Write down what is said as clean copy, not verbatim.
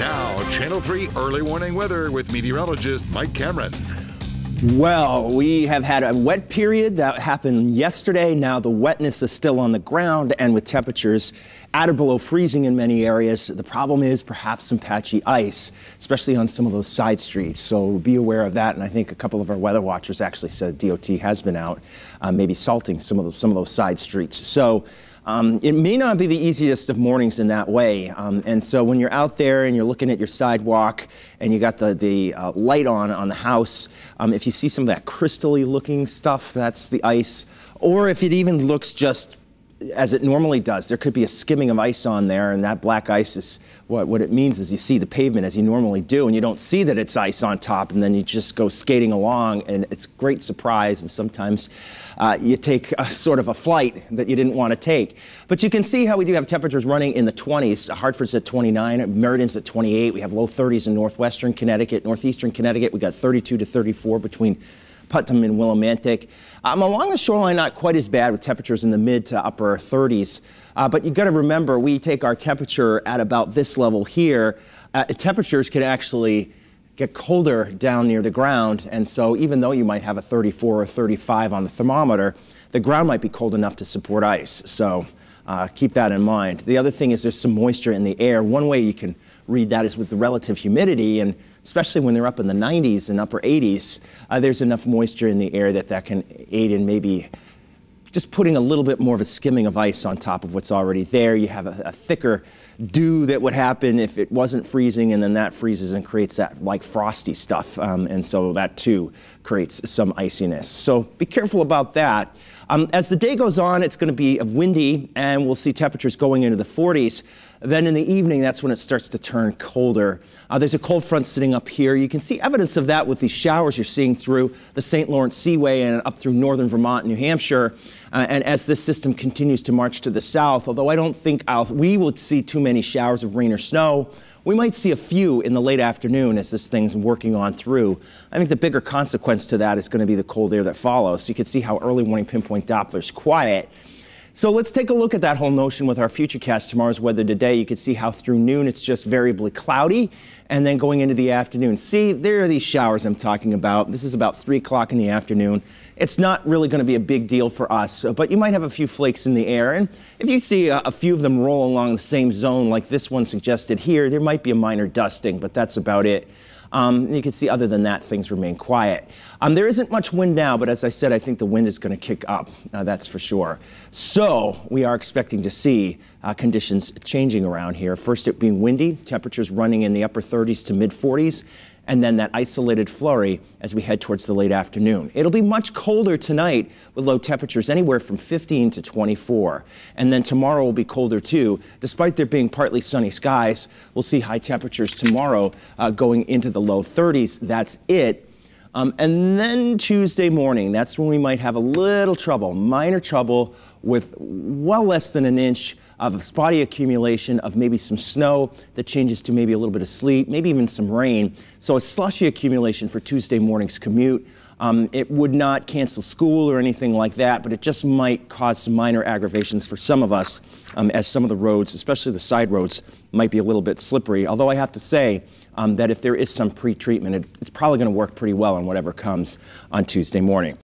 Now, Channel 3 early warning weather with meteorologist Mike Cameron. Well, we have had a wet period that happened yesterday. Now the wetness is still on the ground, and with temperatures at or below freezing in many areas, the problem is perhaps some patchy ice, especially on some of those side streets. So be aware of that. And I think a couple of our weather watchers actually said DOT has been out, maybe salting some of those side streets. So it may not be the easiest of mornings in that way. And so when you're out there and you're looking at your sidewalk and you got the light on the house, if you see some of that crystally looking stuff, that's the ice. Or if it even looks just as it normally does, there could be a skimming of ice on there, and that black ice is what it means is you see the pavement as you normally do, and you don't see that it's ice on top, and then you just go skating along, and it's a great surprise, and sometimes you take a sort of a flight that you didn't want to take. But you can see how we do have temperatures running in the 20s. Hartford's at 29, Meridian's at 28. We have low 30s in northwestern Connecticut, northeastern Connecticut. We got 32 to 34 between Putnam and Willimantic. Along the shoreline, not quite as bad with temperatures in the mid to upper 30s. But you've got to remember, we take our temperature at about this level here. Temperatures can actually get colder down near the ground. And so even though you might have a 34 or 35 on the thermometer, the ground might be cold enough to support ice. So keep that in mind. The other thing is there's some moisture in the air. One way you can read that is with the relative humidity, and especially when they're up in the 90s and upper 80s, there's enough moisture in the air that can aid in maybe just putting a little bit more of a skimming of ice on top of what's already there. You have a thicker dew that would happen if it wasn't freezing, and then that freezes and creates that like frosty stuff. And so that too creates some iciness. So be careful about that. As the day goes on, it's going to be windy, and we'll see temperatures going into the 40s. Then in the evening, that's when it starts to turn colder. There's a cold front sitting up here. You can see evidence of that with these showers you're seeing through the St. Lawrence Seaway and up through northern Vermont and New Hampshire. And as this system continues to march to the south, although I don't think we will see too many showers of rain or snow, we might see a few in the late afternoon as this thing's working on through. I think the bigger consequence to that is going to be the cold air that follows. So you can see how early warning pinpoint Doppler's quiet. So let's take a look at that whole notion with our futurecast tomorrow's weather today. You can see how through noon it's just variably cloudy, and then going into the afternoon. See, there are these showers I'm talking about. This is about 3 o'clock in the afternoon. It's not really going to be a big deal for us, but you might have a few flakes in the air. And if you see a few of them roll along the same zone like this one suggested here, there might be a minor dusting, but that's about it. You can see other than that, things remain quiet. There isn't much wind now, but as I said, I think the wind is going to kick up, that's for sure. So we are expecting to see conditions changing around here. First, it being windy, temperatures running in the upper 30s to mid 40s, and then that isolated flurry as we head towards the late afternoon. It'll be much colder tonight with low temperatures anywhere from 15 to 24. And then tomorrow will be colder too. Despite there being partly sunny skies, we'll see high temperatures tomorrow going into the low 30s. That's it. And then Tuesday morning, that's when we might have a little trouble, minor trouble with well less than an inch of spotty accumulation of maybe some snow that changes to maybe a little bit of sleet, maybe even some rain. So a slushy accumulation for Tuesday morning's commute. It would not cancel school or anything like that, but it just might cause some minor aggravations for some of us as some of the roads, especially the side roads, might be a little bit slippery. Although I have to say that if there is some pre-treatment, it's probably going to work pretty well on whatever comes on Tuesday morning.